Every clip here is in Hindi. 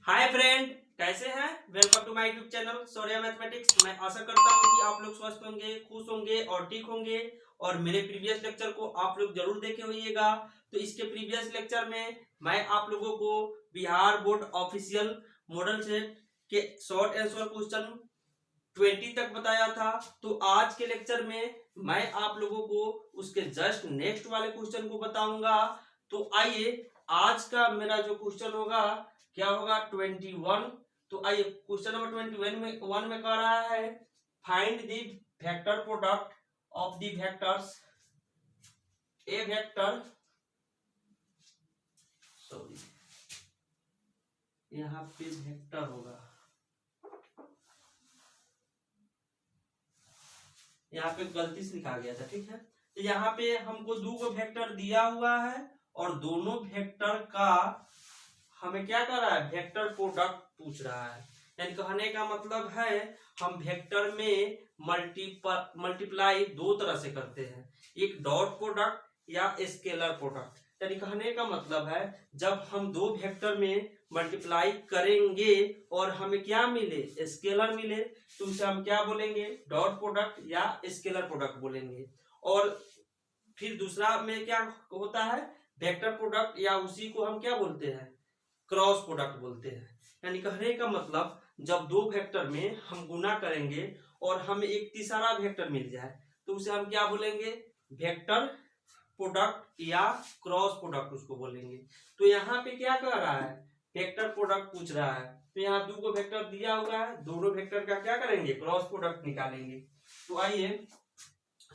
हाय फ्रेंड, कैसे हैं? Welcome to my YouTube channel Saurya mathematics. मैं आशा करता हूं कि आप लोग स्वस्थ होंगे, खुश होंगे और ठीक होंगे। और मेरे प्रीवियस लेक्चर को आप लोग जरूर देखे होइएगा। तो इसके प्रीवियस लेक्चर में मैं आप लोगों को Bihar board official model set के शॉर्ट आंसर क्वेश्चन 20 तक बताया था। तो आज के लेक्चर में मैं आप लोगों को उसके जस्ट नेक्स्ट वाले क्वेश्चन को बताऊंगा। तो आइए, आज का मेरा जो क्वेश्चन होगा क्या होगा 21। तो आइए, क्वेश्चन नंबर 21 में कह रहा है find the vector product of the vectors a vector, sorry यहाँ पे वेक्टर होगा, यहाँ पे गलती से लिखा गया था, ठीक है। तो यहाँ पे हमको दो गो वेक्टर दिया हुआ है और दोनों वेक्टर का हमें क्या कर रहा है, वेक्टर प्रोडक्ट पूछ रहा है। यानी कहने का मतलब है हम वेक्टर में मल्टीप्लाई दो तरह से करते हैं, एक डॉट प्रोडक्ट या स्केलर प्रोडक्ट। यानी कहने का मतलब है जब हम दो वेक्टर में मल्टीप्लाई करेंगे और हमें क्या मिले, स्केलर मिले, तो उसे हम क्या बोलेंगे, डॉट प्रोडक्ट या स्केलर प्रोडक्ट बोलेंगे। और फिर दूसरा में क्या होता है, वेक्टर प्रोडक्ट, या उसी को हम क्या बोलते हैं, क्रॉस प्रोडक्ट बोलते हैं। यानी कहने का मतलब जब दो वेक्टर में हम गुना करेंगे और हमें एक तीसरा वेक्टर मिल जाए तो उसे हम क्या बोलेंगे, वेक्टर प्रोडक्ट या क्रॉस प्रोडक्ट उसको बोलेंगे। तो यहाँ पे क्या कर रहा है, वेक्टर प्रोडक्ट पूछ रहा है। तो यहाँ दो को वेक्टर दिया हुआ है, दोनों वेक्टर का क्या करेंगे, क्रॉस प्रोडक्ट निकालेंगे। तो आइए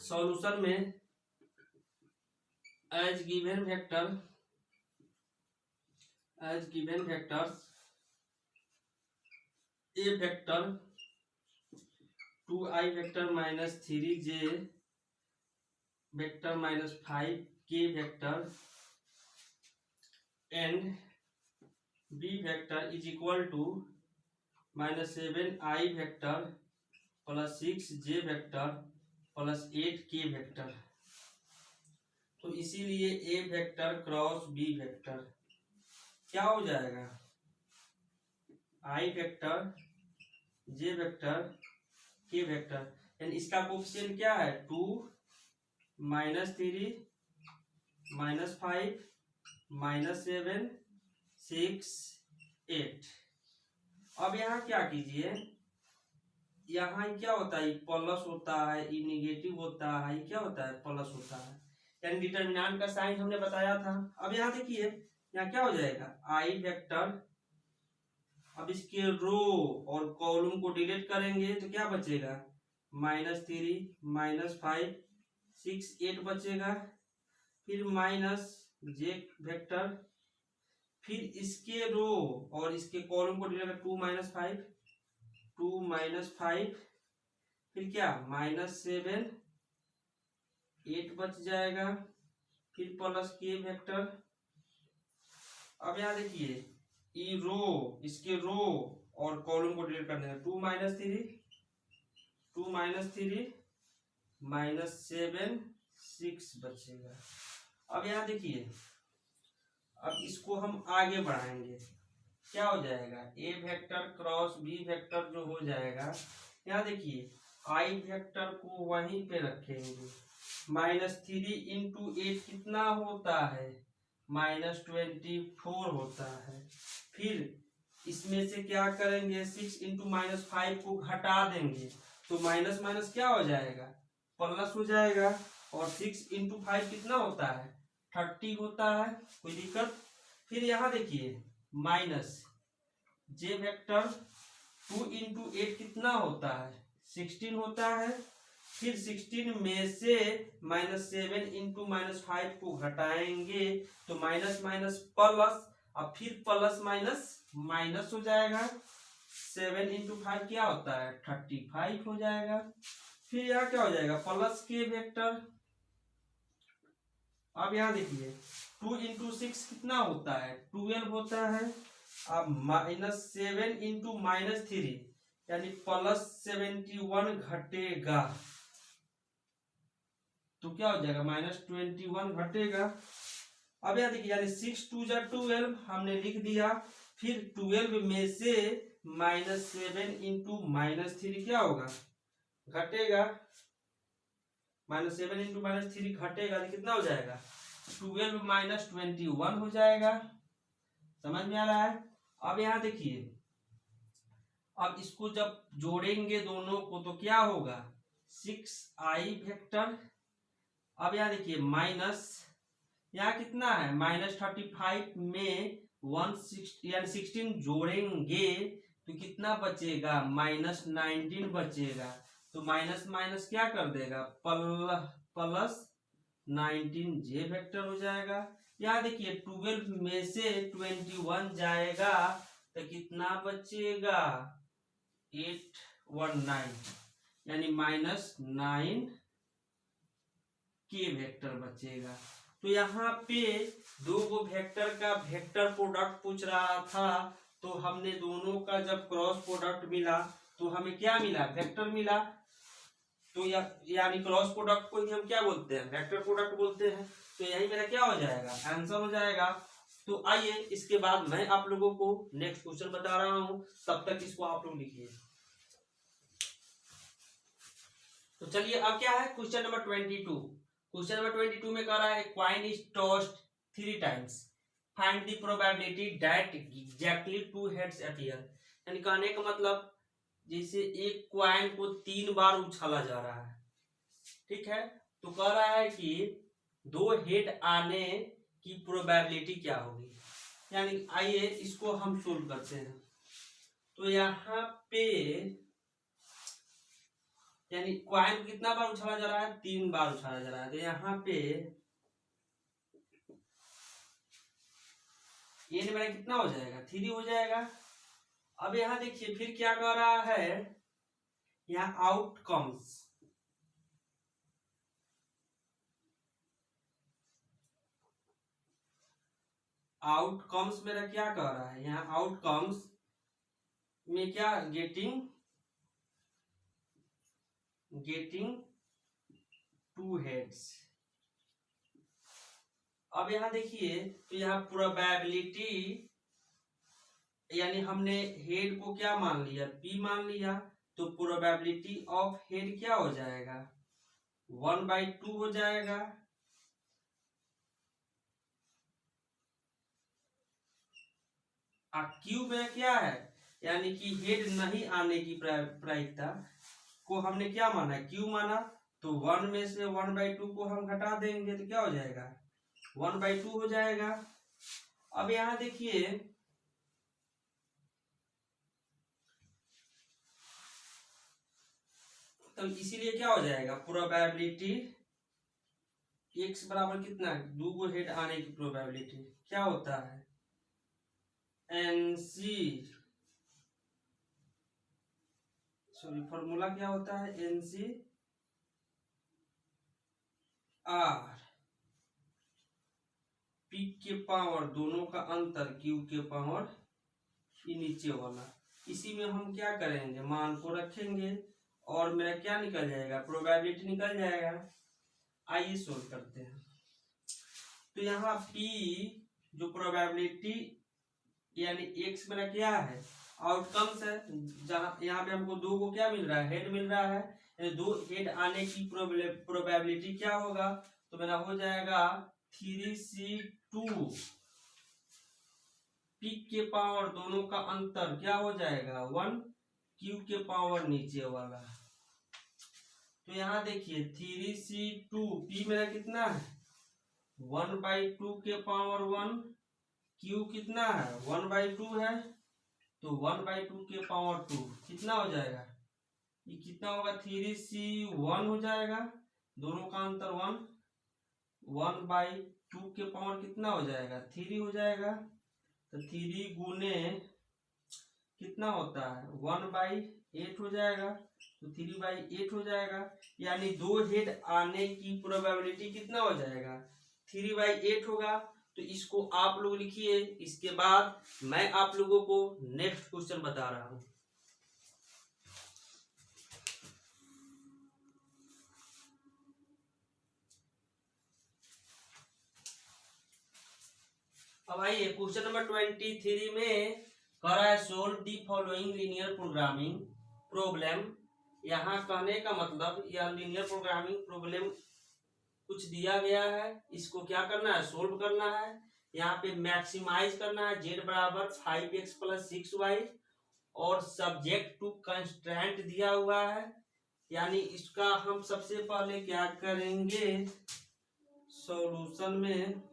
सॉल्यूशन में as given vectors a vector 2i vector minus 3j vector minus 5k vector and b vector is equal to minus 7i vector plus 6j vector plus 8k vector. तो इसीलिए a vector cross b vector क्या हो जाएगा, i vector j vector k vector. यानी इसका कोफिशिएंट क्या है, 2 माइनस 3 माइनस 5 माइनस 7 6 8। अब यहाँ क्या कीजिए, यहाँ क्या होता है, प्लस होता है, ई निगेटिव होता है, क्या होता है, प्लस होता है। यानी डिटरमिनेंट का साइन हमने बताया था। अब यहाँ देखिए, यहाँ क्या हो जाएगा, आई वेक्टर, अब इसके रो और कॉलम को डिलीट करेंगे तो क्या बचेगा, माइनस 3 माइनस 5 6 8 बचेगा। फिर माइनस जे वेक्टर, फिर इसके रो और इसके कॉलम को डिलीट 2 माइनस 5 2 माइनस 5, फिर क्या माइनस 7 8 बच जाएगा, फिर प्लस के वेक्टर। अब यहाँ देखिए, ई रो, इसके रो और कॉलम को डिलीट करने हैं, 2 माइनस 3 माइनस 7 6 बचेगा। अब यहाँ देखिए, अब इसको हम आगे बढ़ाएंगे, क्या हो जाएगा, ए वेक्टर क्रॉस बी वेक्टर जो हो जाएगा। यहाँ देखिए, आई वेक्टर को वहीं पे रखेंगे, माइनस 3 इंटू 8 कितना होता है, माइनस 24 होता है। फिर इसमें से क्या करेंगे, 6 इंटू माइनस 5 को घटा देंगे तो माइनस माइनस क्या हो जाएगा, प्लस हो जाएगा। और 6 इंटू 5 कितना होता है, 30 होता है, कोई दिक्कत। फिर यहाँ देखिए, माइनस जे वेक्टर 2 इंटू 8 कितना होता है, 16 होता है। फिर 16 में से माइनस 7 इंटू माइनस 5 को घटाएंगे तो माइनस माइनस प्लस, अब फिर प्लस माइनस माइनस हो जाएगा। 7 इंटू 5 क्या होता है, 35 हो जाएगा। फिर यहाँ क्या हो जाएगा, प्लस के वेक्टर। अब यहाँ देखिए, 2 इंटू 6 कितना होता है, 12 होता है। अब माइनस 7 इंटू माइनस 3 यानी प्लस 71 घटेगा तो क्या हो जाएगा, माइनस 21 घटेगा। अब यहाँ देखिए, यानी 6 2 जा 12 हमने लिख दिया। फिर 12 में से -7 इंटू -3 क्या होगा, घटेगा। -7 इंटू -3 घटेगा तो कितना हो जाएगा, 12 - 21 हो जाएगा। समझ में आ रहा है। अब यहाँ देखिए, अब इसको जब जोड़ेंगे दोनों को तो क्या होगा, 6i वेक्टर। अब यहाँ देखिए माइनस, यहाँ कितना है -35 में 16 जोड़ेंगे तो कितना बचेगा, -19 बचेगा। तो माइनस माइनस क्या कर देगा, प्लस 19 जे वेक्टर हो जाएगा। यहाँ देखिए 12 में से 21 जाएगा तो कितना बचेगा, 819, यानी -9 के वेक्टर बचेगा। तो यहाँ पे दो गो वेक्टर का वेक्टर प्रोडक्ट पूछ रहा था, तो हमने दोनों का जब क्रॉस प्रोडक्ट मिला तो हमें क्या मिला, वेक्टर मिला। तो यानी क्रॉस प्रोडक्ट को ही हम क्या बोलते हैं, वेक्टर प्रोडक्ट बोलते हैं। तो यही मेरा क्या हो जाएगा, आंसर हो जाएगा। तो आइए इसके बाद मैं आप लोगों को नेक्स्ट क्वेश्चन बता रहा हूं, तब तक इसको आप लोग लिखिए। तो चलिए अब क्या है, क्वेश्चन नंबर 22। क्वेश्चन नंबर 22 में कह रहा है coin is tossed 3 times, find the probability that exactly 2 heads appear. यानी कहने का मतलब, जैसे एक कॉइन को 3 बार उछाला जा रहा है, ठीक है, तो कह रहा है कि 2 हेड आने की प्रोबेबिलिटी क्या होगी। यानी आइए इसको हम सोल्व करते हैं। तो यहाँ पे यानी कॉइन कितना बार उछाला जा रहा है, 3 बार उछाला जा रहा है। तो यहाँ पे ये मेरा कितना हो जाएगा, 3 हो जाएगा। अब यहाँ देखिए फिर क्या कह रहा है, यहाँ आउटकम्स, आउटकम्स मेरा क्या कह रहा है, यहाँ आउटकम्स में क्या, गेटिंग 2 हेड्स। अब यहाँ देखिए, तो यहाँ प्रोबेबिलिटी, यानी हमने हेड को क्या मान लिया, P मान लिया, तो प्रोबेबिलिटी ऑफ हेड क्या हो जाएगा, 1/2 हो जाएगा। क्यू में क्या है, यानी कि हेड नहीं आने की प्रायिकता को हमने क्या माना, क्यू माना। तो 1 में से 1/2 को हम घटा देंगे तो क्या हो जाएगा, 1/2 हो जाएगा। अब यहाँ देखिए, तो इसीलिए क्या हो जाएगा, प्रोबेबिलिटी x बराबर कितना, 2 गो हेड आने की प्रोबेबिलिटी क्या होता है, NC, सॉरी फॉर्मूला क्या होता है, NC R, P के पावर दोनों का अंतर Q के पावर नीचे वाला। इसी में हम क्या करेंगे, मान को रखेंगे और मेरा क्या निकल जाएगा, प्रोबेबिलिटी निकल जाएगा। आइए सोल्व करते हैं। तो यहाँ P जो प्रोबेबिलिटी यानी x मेरा क्या है, आउटकम्स है, जहां यहाँ पे हमको 2 को क्या मिल रहा है, हेड मिल रहा है, यानी 2 हेड आने की प्रोबेबिलिटी क्या होगा, तो मेरा हो जाएगा 3C2, P के पावर दोनों का अंतर क्या हो जाएगा 1, Q के पावर नीचे वाला। तो यहाँ देखिए 3C2, P मेरा कितना है 1/2 के पावर 1, Q कितना है 1/2 है, तो 1/2 के पावर 2 कितना हो जाएगा, ये कितना होगा 3C1 हो जाएगा, दोनों का अंतर 1, 1/2 के पावर कितना हो जाएगा 3 हो जाएगा। तो 3 गुने कितना होता है 1/8 हो जाएगा, तो 3/8 हो जाएगा। यानी 2 हेड आने की प्रोबेबिलिटी कितना हो जाएगा 3/8 होगा। तो इसको आप लोग लिखिए, इसके बाद मैं आप लोगों को नेक्स्ट क्वेश्चन बता रहा हूं। अब आइए क्वेश्चन नंबर 23 में कह रहा है solve the following linear programming problem. यहाँ कहने का मतलब यह लीनियर प्रोग्रामिंग प्रॉब्लम कुछ दिया गया है, इसको क्या करना है, सोल्व करना है। यहाँ पे मैक्सिमाइज करना है, z बराबर 5x + 6y और सब्जेक्ट टू कंस्ट्रेंट दिया हुआ है। यानी इसका हम सबसे पहले क्या करेंगे, सॉल्यूशन में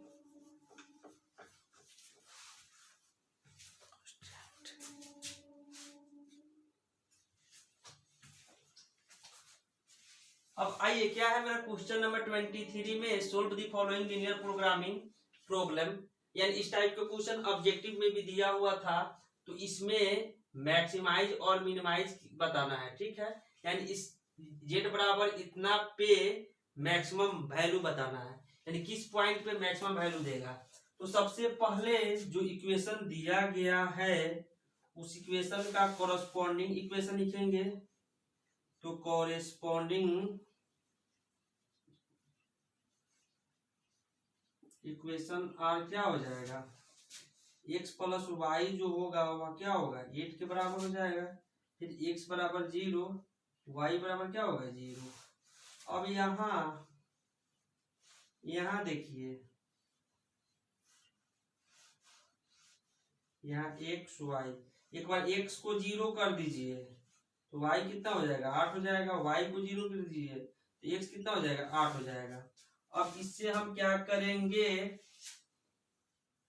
अब आइए क्या है मेरा क्वेश्चन नंबर 23 में solve the following linear programming problem. यानी इस टाइप का क्वेश्चन ऑब्जेक्टिव में भी दिया हुआ था, तो इसमें मैक्सिमाइज और मिनिमाइज बताना है, ठीक है। यानी इस z बराबर इतना पे मैक्सिमम वैल्यू बताना है, यानी किस पॉइंट पे मैक्सिमम वैल्यू देगा। तो सबसे पहले जो इक्वेशन दिया गया है उस इक्वेशन का कोरस्पॉन्डिंग इक्वेशन लिखेंगे। तो कोरेस्पॉन्डिंग इक्वेशन आर क्या हो जाएगा, x + y जो होगा वह क्या होगा 8 के बराबर हो जाएगा। फिर x बराबर 0, y बराबर क्या होगा 0। अब यहाँ देखिए, यहाँ x y, एक बार x को 0 कर दीजिए तो y कितना हो जाएगा 8 हो जाएगा। y को 0 कर दीजिए तो x कितना हो जाएगा 8 हो जाएगा। अब इससे हम क्या करेंगे,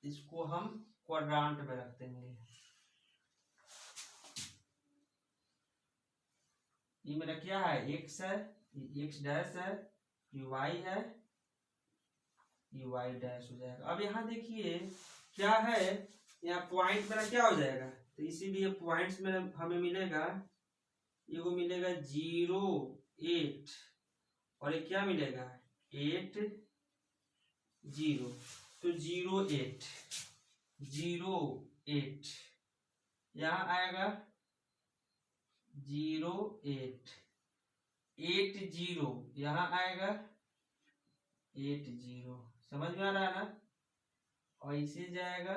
इसको हम क्वाड्रांट में रख देंगे। ये मेरा क्या है x है, ये x डैश है, ये y है, ये y डैश हो जाएगा। अब यहाँ देखिए क्या है, यहाँ पॉइंट मेरा क्या हो जाएगा, तो इसीलिए पॉइंट्स में हमें मिलेगा, ये को मिलेगा 0 8 और ये क्या मिलेगा 8 0। तो 0 8 0 8 यहाँ आएगा 0 8 8 0 यहाँ आएगा 8 0। समझ में आ रहा है ना, और इसे जाएगा।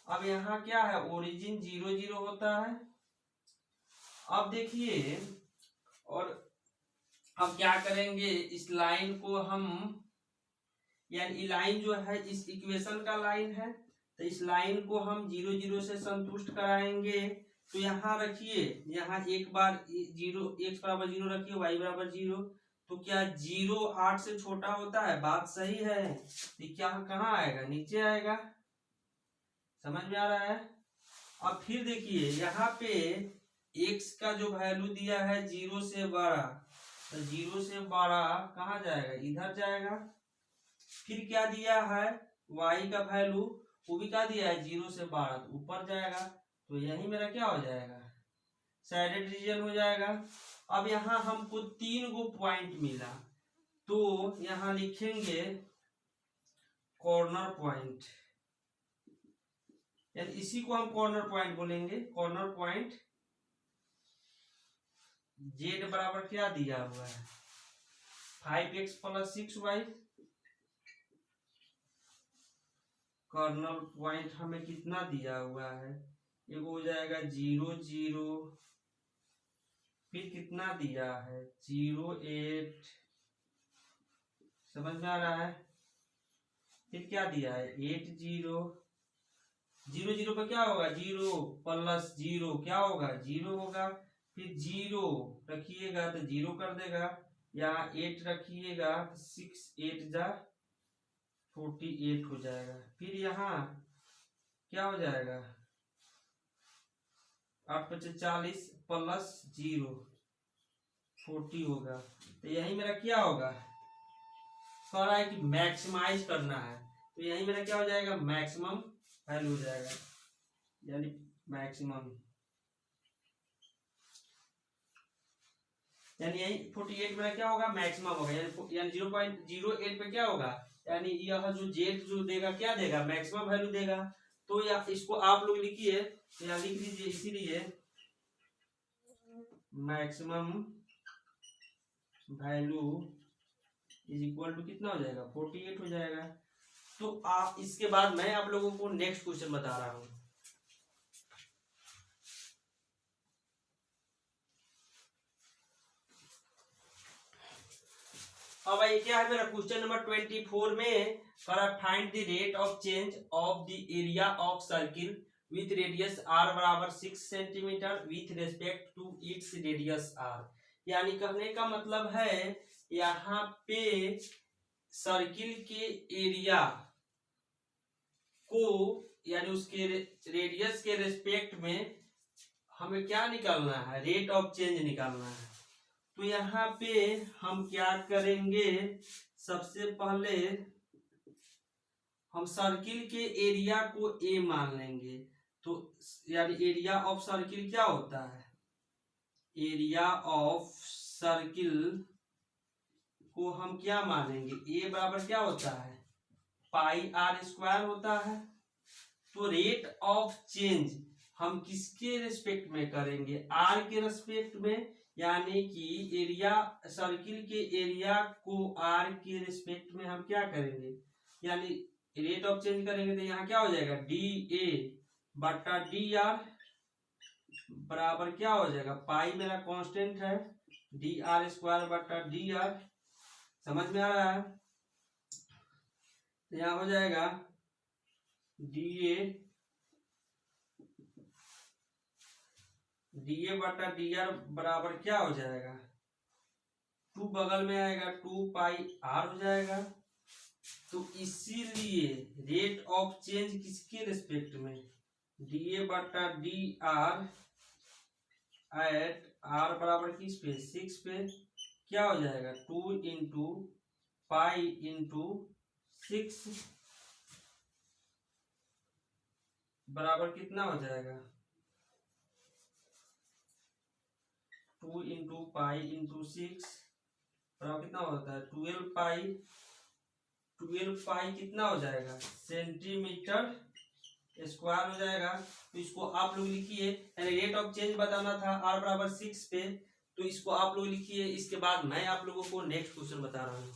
अब यहाँ क्या है, ओरिजिन 0 0 होता है। अब देखिए, और अब क्या करेंगे, इस लाइन को हम, यानी लाइन जो है इस इक्वेशन का लाइन है, तो इस लाइन को हम 0 0 से संतुष्ट कराएंगे। तो यहाँ रखिए, यहाँ एक बार 0 x बराबर 0 रखिए, y बराबर 0। तो क्या 0 8 से छोटा होता है, बात सही है। तो क्या कहाँ आएगा, नीचे आएगा। समझ में आ रहा है। अब फिर देखिए यहाँ पे x का जो वैल्यू दिया है 0 से बड़ा, तो 0 से बड़ा कहाँ जाएगा, इधर जाएगा। फिर क्या दिया है, y का वैल्यू वो भी क्या दिया है 0 से बड़ा, तो ऊपर जाएगा। तो यही मेरा क्या हो जाएगा, सैडेड रीजन हो जाएगा। अब यहाँ हमको 3 गो पॉइंट मिला, तो यहाँ लिखेंगे कॉर्नर पॉइंट, यानी इसी को हम कॉर्नर पॉइंट बोलेंगे। कॉर्नर पॉइंट z बराबर क्या दिया हुआ है 5x + 6y। कॉर्नर पॉइंट हमें कितना दिया हुआ है, ये हो जाएगा 0 0। फिर कितना दिया है 0 8। समझ में आ रहा है। फिर क्या दिया है 8 0। 0 0 पर क्या होगा 0 + 0 क्या होगा 0 होगा। फिर 0 रखिएगा तो 0 कर देगा, यहाँ 8 रखिएगा तो 6 8 जा 48 हो जाएगा। फिर यहाँ क्या हो जाएगा 8 × 5 = 40 + 0 40 होगा। तो यही मेरा क्या होगा, कह रहा है कि मैक्सिमाइज करना है, तो यही मेरा क्या हो जाएगा मैक्सिमम वैल्यू हो जाएगा, यानी मैक्सिमम, यानी यही 48 में क्या होगा मैक्सिमम होगा, यानी 0.08 पे क्या होगा, यानी यह जो जेड जो देगा क्या देगा मैक्सिमम वैल्यू देगा। तो या इसको आप लोग लिखिए, या लिख लीजिए, इसीलिए मैक्सिमम वैल्यू = कितना हो जाएगा 48 हो जाएगा। तो आप इसके बाद मैं आप लोगों को नेक्स्ट क्वेश्चन बता रहा हूं। अब ये क्या है मेरा क्वेश्चन नंबर 24 में find the rate of change of the area of circle with radius r बराबर 6 centimetre with respect to its radius r। यानी कहने का मतलब है यहाँ पे सर्किल के एरिया को यानी उसके रेडियस के रेस्पेक्ट में हमें क्या निकालना है, रेट ऑफ चेंज निकालना है। तो यहाँ पे हम क्या करेंगे, सबसे पहले हम सर्किल के एरिया को a मान लेंगे। तो यानी एरिया ऑफ सर्किल क्या होता है, एरिया ऑफ सर्किल को हम क्या मानेंगे, a बराबर क्या होता है, पाई आर स्क्वायर होता है। तो रेट ऑफ चेंज हम किसके रेस्पेक्ट में करेंगे, आर के रेस्पेक्ट में, यानी कि एरिया सर्किल के एरिया को आर के रिस्पेक्ट में हम क्या करेंगे, यानी रेट ऑफ चेंज करेंगे। तो यहाँ क्या हो जाएगा, डी ए बटा डी आर बराबर क्या हो जाएगा, पाई मेरा कांस्टेंट है, डी आर स्क्वायर बटा डी आर। समझ में आ रहा है। तो यहाँ हो जाएगा डी ए बटा डी आर बराबर क्या हो जाएगा, 2 बगल में आएगा, 2 पाई आर हो जाएगा। तो इसीलिए रेट ऑफ चेंज किसके रिस्पेक्ट में, डी ए बटा डी आर एट आर बराबर किस पे, 6 पे, क्या हो जाएगा, 2 इंटू पाई इंटू 6 बराबर कितना हो जाएगा, 2 इंटू पाई इंटू 6 बराबर कितना होता है, 12 पाई कितना हो जाएगा, सेंटीमीटर स्क्वायर हो जाएगा। तो इसको आप लोग लिखिए, रेट ऑफ चेंज बताना था r बराबर 6 पे, तो इसको आप लोग लिखिए। इसके बाद मैं आप लोगों को नेक्स्ट क्वेश्चन बता रहा हूँ।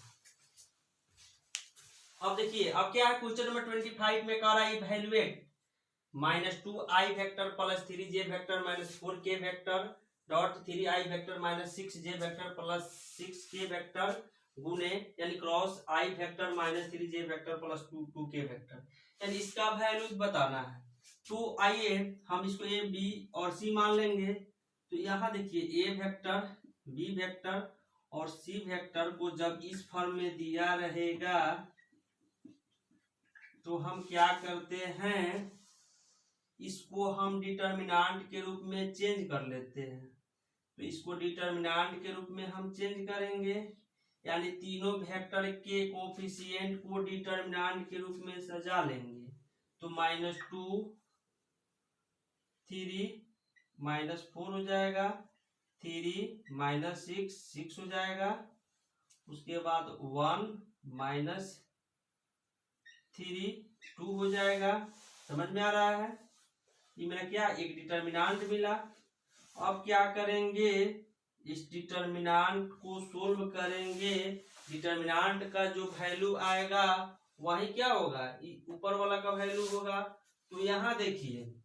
अब देखिए, अब क्या है क्वेश्चन नंबर 25 में कह रहा है evaluate -2i vector plus 3j vector minus 4k vector dot 3i vector minus 6j vector plus 6k vector गुने यानी cross i vector minus 3j vector plus 2k vector, यानी इसका वैल्यू बताना है। तो आइए हम इसको a b और c मान लेंगे। तो यहाँ देखिए a वेक्टर, b वेक्टर और c वेक्टर को जब इस फॉर्म में दिया रहेगा तो हम क्या करते हैं, इसको हम डिटर्मिनेंट के रूप में चेंज कर लेते हैं। तो इसको डिटर्मिनेंट के रूप में हम चेंज करेंगे, यानी तीनों वेक्टर के कोफिशिएंट को डिटर्मिनेंट के रूप में सजा लेंगे। तो -2 3 -4 हो जाएगा, 3 -6 हो जाएगा, उसके बाद 1 -3 2 हो जाएगा। समझ में आ रहा है। ये मेरा क्या, एक डिटर्मिनेंट मिला। अब क्या करेंगे, इस डिटर्मिनेंट को सोल्व करेंगे। डिटर्मिनेंट का जो वैल्यू आएगा वही क्या होगा, ऊपर वाला का वैल्यू होगा। तो यहाँ देखिए,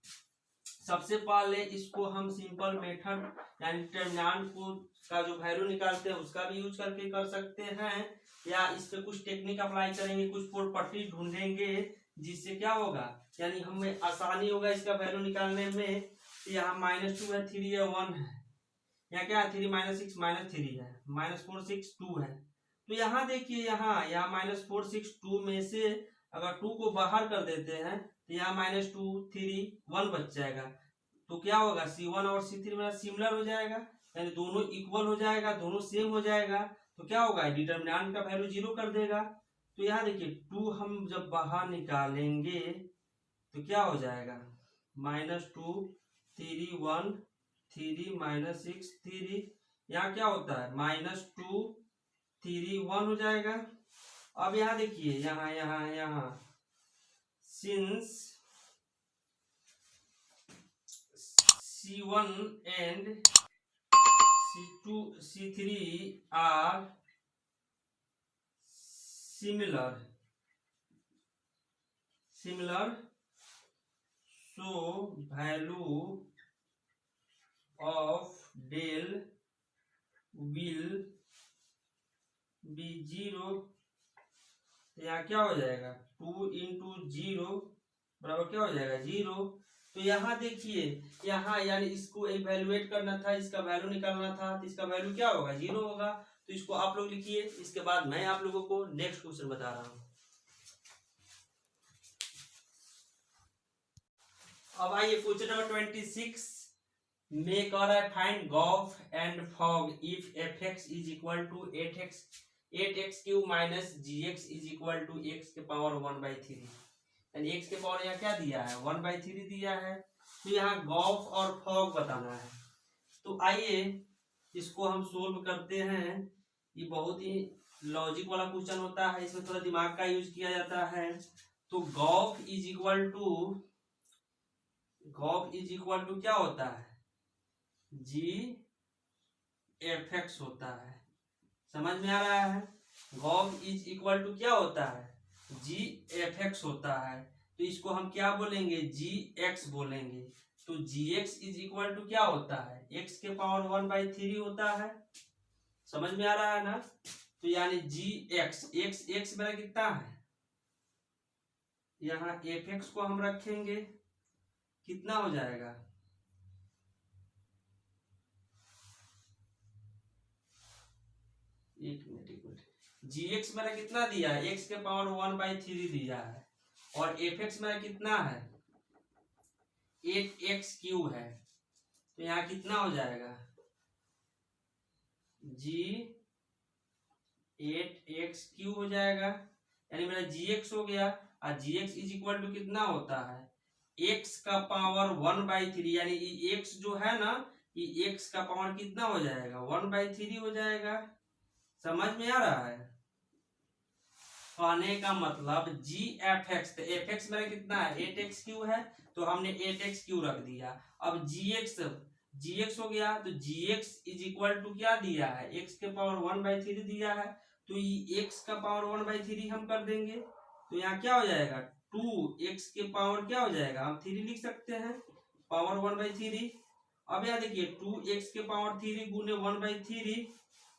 सबसे पहले इसको हम सिंपल मेथड यानी डिटर्मिनेंट को का जो वैल्यू निकालते हैं उसका भी यूज करके कर सकते हैं, या इस पे कुछ टेक्निक अप्लाई करेंगे, कुछ प्रॉपर्टी ढूंढेंगे जिससे क्या होगा, यानी हमें आसानी होगा इसका वैल्यू निकालने में। यहाँ -2 है, 3 है, 1 है, यहाँ क्या है, 3 -6 -3 है, -4 6 2 है। तो यहाँ देखिए, यहाँ -4 6 2 में से अगर 2 को बाहर कर देते हैं तो यहाँ -2 3 1 बच जाएगा। तो क्या होगा, C1 और C3 मेरा सिमिलर हो जाएगा, यानी दोनों इक्वल हो जाएगा, दोनों सेम हो जाएगा। तो क्या होगा, डिटर्मिनेंट का वैल्यू 0 कर देगा। तो यहाँ देखिए 2 हम जब बाहर निकालेंगे तो क्या हो जाएगा, -2 3 1 3 -6 3, यहाँ क्या होता है -2 3 1 हो जाएगा। अब यहाँ देखिए, यहाँ since C1 and C2 C3 are similar, so value of del will be 0, तो यहाँ क्या हो जाएगा 2 इंटू 0 बराबर क्या हो जाएगा 0। तो यहाँ देखिए, यहाँ यानी इसको इवैल्यूएट करना था, इसका वैल्यू निकालना था, तो इसका वैल्यू क्या होगा 0 होगा। तो इसको आप लोग लिखिए, इसके बाद मैं आप लोगों को नेक्स्ट क्वेश्चन बता रहा हूँ। अब आइए क्वेश्चन नंबर 26 में कह रहा है find gof and fog if fx is equal to 8x cube minus gx is equal to x के पावर 1/3, यानी x के पावर यहाँ क्या दिया है 1/3 दिया है। तो यहाँ गॉफ और फॉग बताना है। तो आइए इसको हम सोल्व करते हैं। ये बहुत ही लॉजिक वाला क्वेश्चन होता है, इसमें थोड़ा दिमाग का यूज किया जाता है। तो गॉफ इज इक्वल टू क्या होता है जी एफ एक्स होता है। समझ में आ रहा है? गॉफ इज इक्वल टू क्या होता है जी एफ एक्स होता है। तो इसको हम क्या बोलेंगे जी एक्स बोलेंगे। तो जी एक्स इज इक्वल टू क्या होता है एक्स के पावर 1/3 होता है। समझ में आ रहा है ना? तो यानी जी एक्स मेरा कितना है, यहाँ एफ एक्स को हम रखेंगे, कितना हो जाएगा एक मिनट, जी एक्स मेरा कितना दिया है एक्स के पावर 1/3 दिया है, और एफ एक्स मेरा कितना है 8x³ है। तो यहाँ कितना हो जाएगा जी 8x³ हो जाएगा, यानी मेरा gx हो गया। और gx इज इक्वल टू कितना होता है x का पावर 1/3, यानी x जो है ना ये x का पावर कितना हो जाएगा 1/3 हो जाएगा। समझ में आ रहा है? कहने का मतलब जी एफ एक्स, तो एफ एक्स मेरा कितना है 8x³ है, तो हमने 8x³ रख दिया। अब जी एक्स हो गया, तो जी एक्स इज इक्वल टू क्या दिया है x के पावर 1/3 दिया है, तो ये x का पावर 1/3 हम कर देंगे। तो यहाँ क्या हो जाएगा 2x के पावर क्या हो जाएगा हम 3 लिख सकते हैं, पावर 1/3। अब यहाँ देखिए 2x के पावर 3 गुने 1/3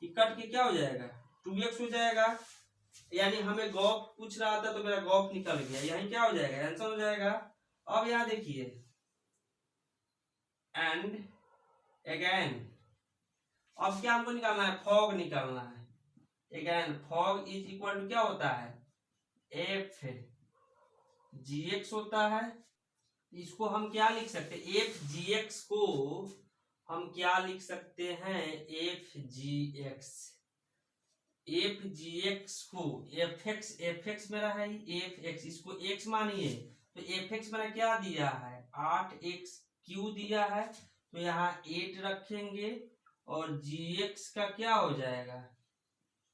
कट के क्या हो जाएगा 2x हो जाएगा। यानी हमें गॉफ पूछ रहा था तो मेरा गॉफ निकल गया, यही क्या हो जाएगा आंसर हो जाएगा। अब यहाँ देखिए एंड अगेन, अब क्या हमको निकालना है फॉग निकालना है। Again fog is equal to क्या होता है एफ जी एक्स होता है। इसको हम क्या लिख सकते हैं एफ जी एक्स को हम क्या लिख सकते हैं एफ जी एक्स को एफ एक्स मेरा है एफ एक्स, इसको एक्स मानिए। तो एफ एक्स मेरा क्या दिया है 8x³ दिया है, तो यहाँ 8 रखेंगे और जी एक्स का क्या हो जाएगा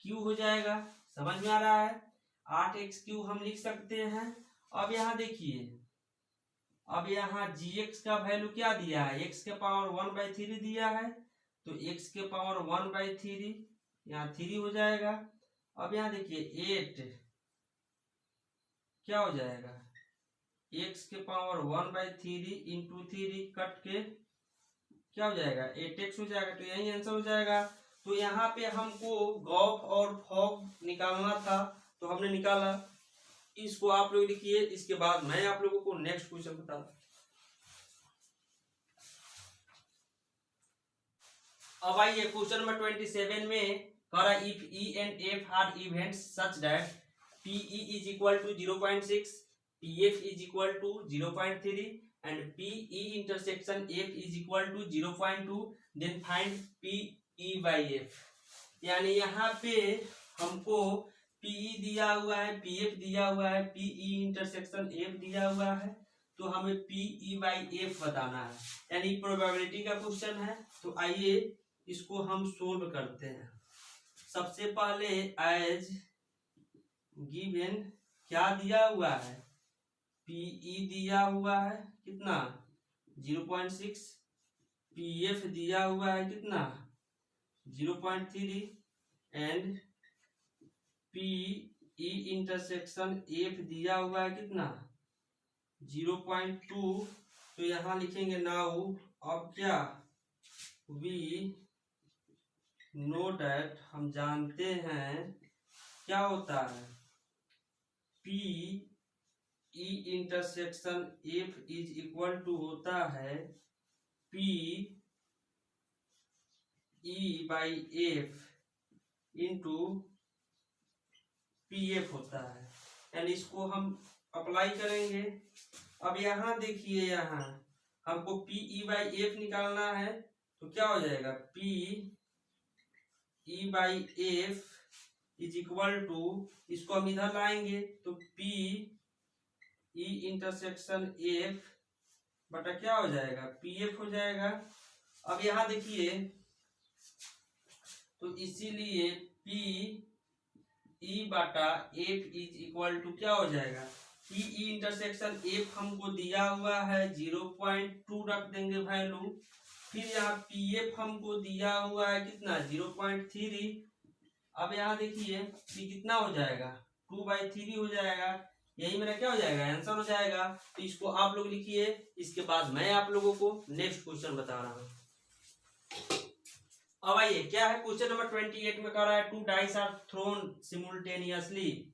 क्यू हो जाएगा। समझ में आ रहा है? 8x³ हम लिख सकते हैं। अब यहाँ देखिए, अब यहाँ जी एक्स का वैल्यू क्या दिया है x के पावर 1/3 दिया है, तो x के पावर 1/3 यहाँ 3 हो जाएगा। अब यहाँ देखिए 8 क्या हो जाएगा x के पावर 1/3 इंटू 3 कट के क्या हो जाएगा 8x हो जाएगा। तो यही आंसर हो जाएगा। तो यहाँ पे हमको गॉफ और फॉग निकालना था, तो हमने निकाला। इसको आप लोग लिखिए, इसके बाद मैं आप लोगों को नेक्स्ट क्वेश्चन बता। अब आइए क्वेश्चन नंबर 27 में कह रहा if E and F are events such that PE is equal to 0.6, PF is equal to 0.3 and PE intersection F is equal to 0.2, then find PE by F। यानी यहाँ पे हमको PE दिया हुआ है, PF दिया हुआ है, PE इंटरसेक्शन F दिया हुआ है, तो हमें PE by F बताना है, यानी प्रोबेबिलिटी का क्वेश्चन है। तो आइए इसको हम सोल्व करते हैं। सबसे पहले एज गिवन क्या दिया हुआ है PE दिया हुआ है कितना 0.6, PF दिया हुआ है कितना 0.3 एंड PE इंटरसेक्शन F दिया हुआ है कितना 0.2। तो यहाँ लिखेंगे नाउ। अब क्या वी नो डैट हम जानते हैं क्या होता है, P E intersection F is equal to होता है P E by F into P F होता है। यानी इसको हम अप्लाई करेंगे। अब यहाँ देखिए, यहाँ हमको पी ई बाई एफ निकालना है, तो क्या हो जाएगा, P E by F is equal to, इसको हम इधर लाएंगे तो पी ई इंटरसेक्शन एफ बटा क्या हो जाएगा, पी एफ हो जाएगा। अब यहाँ देखिए, तो इसीलिए पी ई बटा एफ इज इक्वल टू क्या हो जाएगा, पी ई इंटरसेक्शन एफ हमको दिया हुआ है 0.2 रख देंगे वैल्यू। फिर यहाँ पी एफ हमको दिया हुआ है कितना, 0.3। अब यहाँ देखिए पी कितना हो जाएगा, 2/3 हो जाएगा। यही मेरा क्या हो जाएगा, आंसर हो जाएगा। तो इसको आप लोग लिखिए, इसके बाद मैं आप लोगों को नेक्स्ट क्वेश्चन बता रहा हूँ। अब आइए, क्या है क्वेश्चन नंबर 28 में कह रहा है, 2 dice are thrown simultaneously,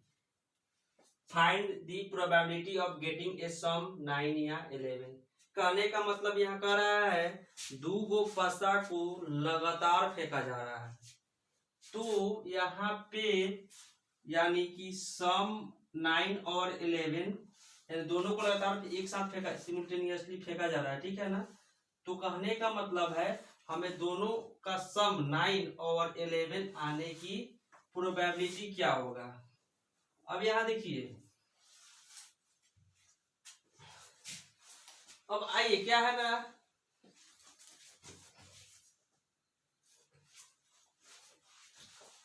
find the probability of getting a sum 9 या 11। कहने का मतलब यहाँ कह रहा है, 2 गो पसा को लगातार फेंका जा रहा है, तो यहाँ पे यानी कि सम 9 और 11 दोनों को लगातार एक साथ फेंका, सिमुलटेनियसली फेंका जा रहा है, ठीक है ना। तो कहने का मतलब है हमें दोनों का सम 9 और 11 आने की प्रोबेबिलिटी क्या होगा। अब यहां देखिए, अब आइए क्या है ना,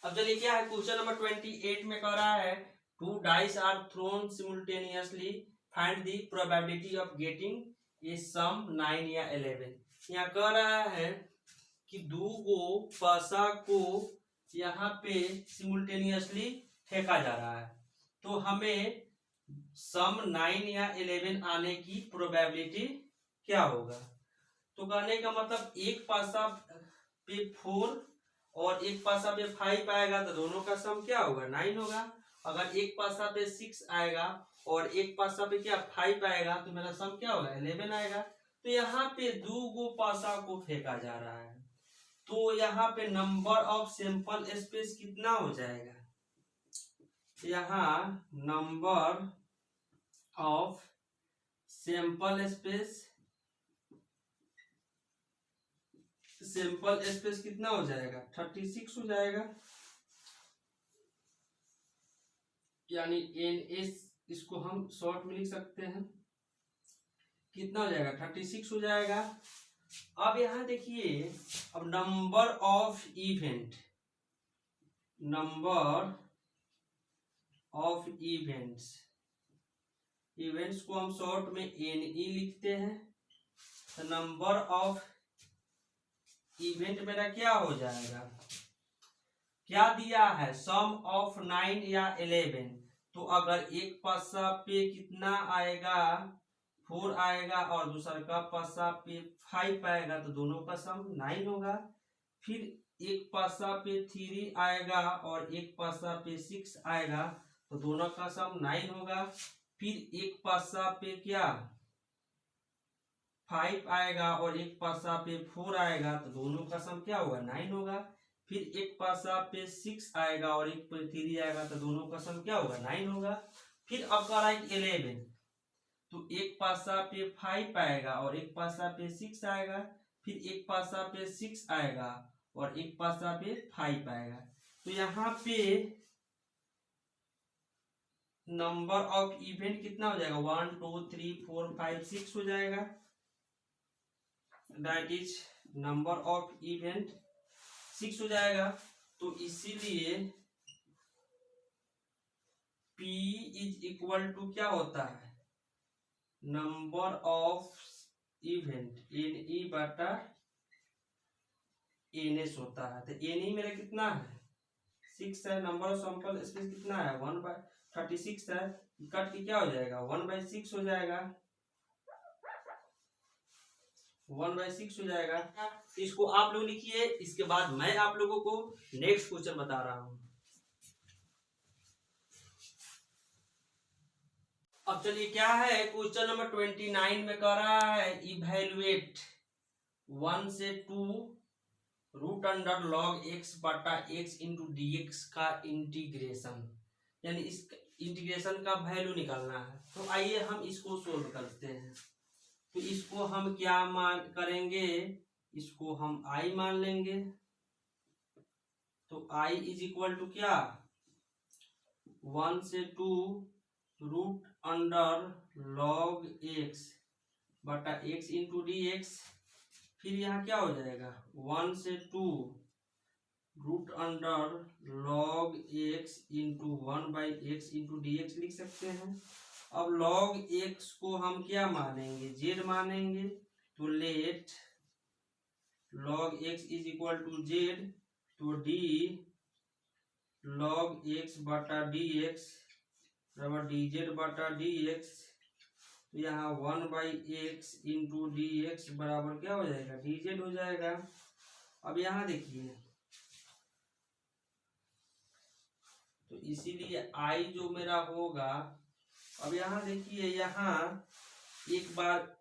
अब चलिए क्या है, क्वेश्चन नंबर 28 में कह रहा है, 2 dice are thrown simultaneously, find the probability of getting a sum 9 या 11। यहाँ कह रहा है कि 2 गो पसा को यहाँ पे सिमुलटेनियसली फेंका जा रहा है, तो हमें सम 9 या 11 आने की प्रोबेबिलिटी क्या होगा। तो कहने का मतलब एक पासा पे 4 और एक पासा पे 5 आएगा, तो दोनों का सम क्या होगा, 9 होगा। अगर एक पासा पे 6 आएगा और एक पासा पे क्या 5 आएगा, तो मेरा सम क्या होगा, 11 आएगा। तो यहाँ पे 2 गो पासा को फेंका जा रहा है, तो यहाँ पे नंबर ऑफ सैंपल स्पेस कितना हो जाएगा, यहाँ नंबर ऑफ सैंपल स्पेस कितना हो जाएगा, 36 हो जाएगा। यानी NS इसको हम शॉर्ट में लिख सकते हैं, कितना हो जाएगा, 36 हो जाएगा। अब यहां देखिए, अब number of event, number of events को हम शॉर्ट में NE लिखते हैं। तो नंबर ऑफ इवेंट मेरा क्या हो जाएगा, क्या दिया है, सम ऑफ 9 या 11। तो अगर एक पासा पे कितना आएगा, 4 आएगा और दूसरा का पासा पे 5 आएगा, तो दोनों का सम 9 होगा। फिर एक पासा पे 3 आएगा और एक पासा पे 6 आएगा, तो दोनों का सम 9 होगा। फिर एक पासा पे क्या 5 आएगा और एक पासा पे 4 आएगा, तो दोनों का सम क्या होगा, 9 होगा। फिर एक पासा पे 6 आएगा और एक पे 3 आएगा, तो दोनों का सम क्या होगा, 9 होगा। फिर अब कह रहा है 11, तो एक पासा पे 5 आएगा और एक पासा पे 6 आएगा, फिर एक पासा पे 6 आएगा और एक पासा पे 5 आएगा। तो यहाँ पे नंबर ऑफ इवेंट कितना हो जाएगा, 1 2 3 4 5 6 हो जाएगा। That is number of event 6 हो जाएगा। तो इसीलिए P इज इक्वल टू क्या होता है, नंबर ऑफ इवेंट NE बटा NS होता है। तो NE मेरा कितना है, 6 है। नंबर ऑफ सैंपल स्पेस कितना है, 1/36 है। कट के क्या हो जाएगा, 1/6 हो जाएगा, 1/6 हो जाएगा। इसको आप लोग लिखिए, इसके बाद मैं आप लोगों को नेक्स्ट क्वेश्चन बता रहा हूं। अब चलिए क्या है, क्वेश्चन नंबर 29 में कह रहा है इवैल्यूएट 1 से 2 रूट अंडर लॉग एक्स बटा एक्स इंटू डी एक्स का इंटीग्रेशन, यानी इस इंटीग्रेशन का वैल्यू निकालना है। तो आइए हम इसको सोल्व करते हैं। तो इसको हम क्या मान करेंगे, इसको हम आई मान लेंगे। तो आई इज इक्वल टू क्या, 1 से 2 रूट अंडर लॉग एक्स बटा एक्स इंटू डी एक्स। फिर यहाँ क्या हो जाएगा, 1 से 2 root under log x into 1 by x into d x लिख सकते हैं। अब लॉग एक्स को हम क्या मानेंगे, जेड मानेंगे। तो let log x is equal to z, तो डी लॉग एक्स बटा डी एक्स बराबर डी जेड बटा डी एक्स। तो यहाँ 1 by x into d x बराबर क्या हो जाएगा, डी जेड हो जाएगा। अब यहाँ देखिए, तो इसीलिए आई जो मेरा होगा, अब यहाँ देखिए, यहाँ एक बार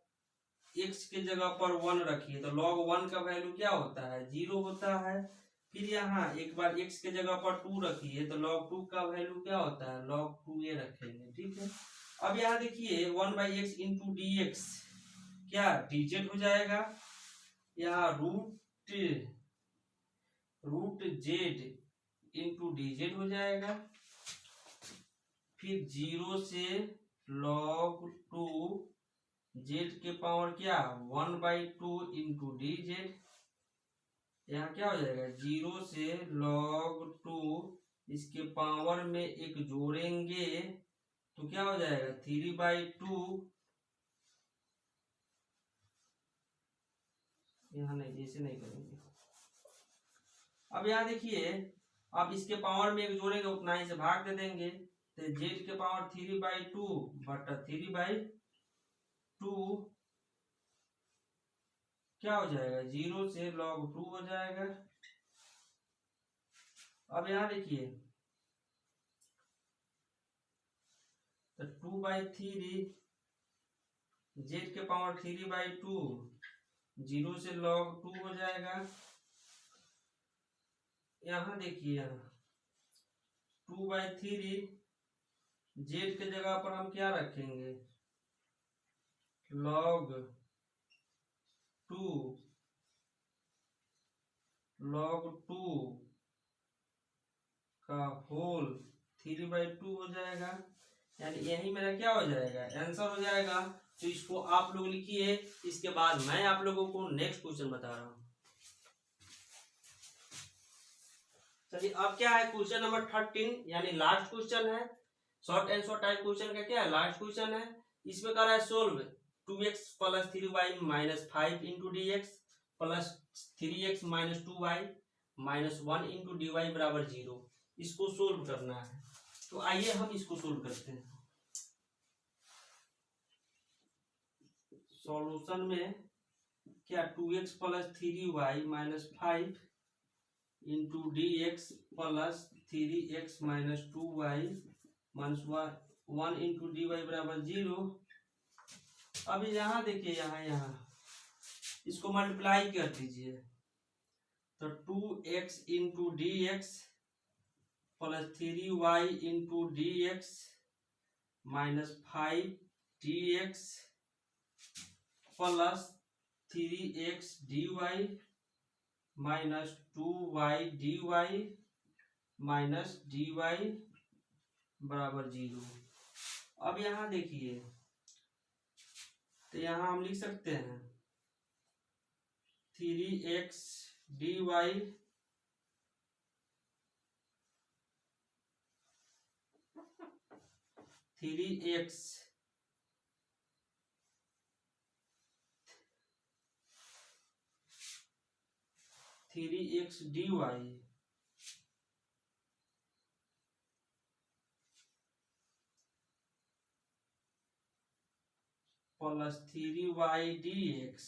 x के जगह पर 1 रखिए तो log 1 का वैल्यू क्या होता है, 0 होता है। फिर यहाँ एक बार x के जगह पर 2 रखिए तो log 2 का वैल्यू क्या होता है, log 2a रखेंगे, ठीक है। अब यहाँ देखिए 1 by x into d x क्या dz हो जाएगा। यहाँ रूट जेड इंटू dz हो जाएगा। फिर 0 से log 2 जेड के पावर क्या 1 बाई 2 इंटू डी जेड। यहाँ क्या हो जाएगा, 0 से log 2 इसके पावर में एक जोड़ेंगे तो क्या हो जाएगा 3 बाई 2। यहाँ नहीं, ऐसे नहीं करेंगे। अब यहाँ देखिए, अब इसके पावर में एक जोड़ेंगे उतना ही से भाग दे देंगे। तो जेड के पावर 3 बाई 2 बटा 3 बाई 2 क्या हो जाएगा, 0 से log 2 हो जाएगा। अब यहाँ देखिए, तो 2 बाई 3 जेड के पावर 3 बाई 2 0 से log 2 हो जाएगा। यहाँ देखिए, यहाँ 2 बाई 3 जेड के जगह पर हम क्या रखेंगे, log 2 का होल 3 बाई 2 हो जाएगा। यानी यही मेरा क्या हो जाएगा, आंसर हो जाएगा। तो इसको आप लोग लिखिए, इसके बाद मैं आप लोगों को नेक्स्ट क्वेश्चन बता रहा हूं। चलिए अब क्या है, क्वेश्चन नंबर 13 यानी लास्ट क्वेश्चन है, short and short type question का क्या है, लास्ट क्वेश्चन है। इसमें कर रहा है solve 2x plus 3y minus 5 into d x plus 3x minus 2y minus 1 into d y बराबर 0। इसको सोल्व करना है। तो आइए हम इसको सोल्व करते हैं। सॉल्यूशन में क्या 2x plus 3y minus 5 into d x plus 3x minus 2y minus 1 into d y बराबर 0। अब यहाँ देखिए, यहाँ इसको मल्टीप्लाई कर दीजिए। तो 2x into d x plus 3y into d x minus 5 d x plus 3x d y minus 2y d y minus d y बराबर 0। अब यहाँ देखिए, तो यहाँ हम लिख सकते हैं 3x d y 3x d y plus 3y d x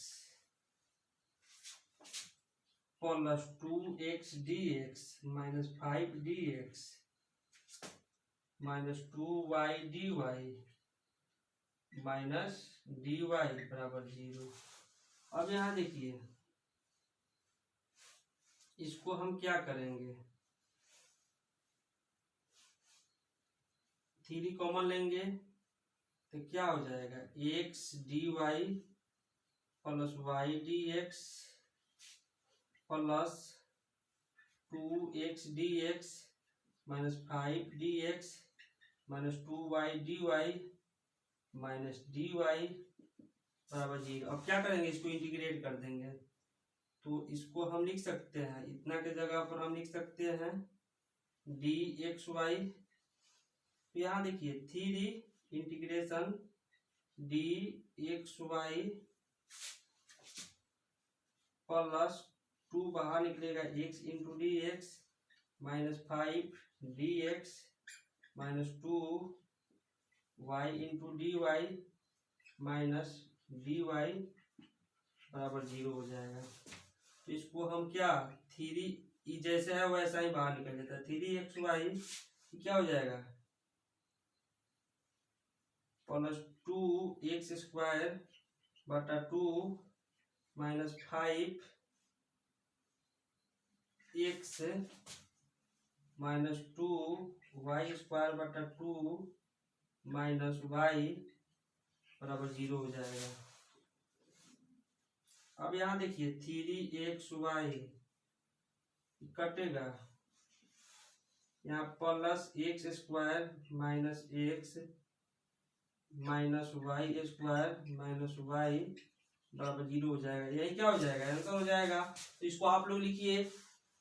plus 2x d x minus 5 d x minus 2y d y minus d y बराबर 0। अब यहाँ देखिए इसको हम क्या करेंगे, 3 कॉमन लेंगे तो क्या हो जाएगा, x d y plus y d x plus 2x d x minus 5 d x minus 2y d y minus d y बराबर 0। अब क्या करेंगे, इसको इंटीग्रेट कर देंगे तो इसको हम लिख सकते हैं, इतना के जगह पर हम लिख सकते हैं डी एक्स वाई। तो यहाँ देखिए 3 integration d x y plus 2 बाहर निकलेगा x into d x minus 5 d x minus 2 y into d y minus d y बराबर 0 हो जाएगा। तो इसको हम क्या 3 जैसे है वैसा ही बाहर निकल जाता है, 3xy क्या हो जाएगा प्लस 2x स्क्वायर बटा 2 minus 5x minus 2y square बटा 2 माइनस y बराबर 0 हो जाएगा। अब यहाँ देखिए 3xy कटेगा, यहाँ plus x square minus x minus y square minus y बराबर 0 हो जाएगा। यही क्या हो जाएगा, आंसर हो जाएगा। तो इसको आप लोग लिखिए।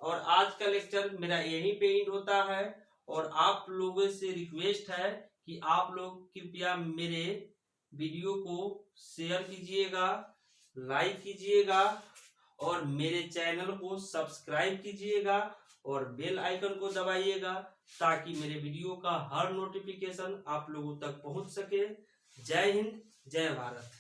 और आज का लेक्चर मेरा यहीं पे एंड होता है और आप लोगों से रिक्वेस्ट है कि आप लोग कृपया मेरे वीडियो को शेयर कीजिएगा, लाइक कीजिएगा और मेरे चैनल को सब्सक्राइब कीजिएगा और बेल आइकन को दबाइएगा ताकि मेरे वीडियो का हर नोटिफिकेशन आप लोगों तक पहुंच सके। जय हिंद, जय भारत।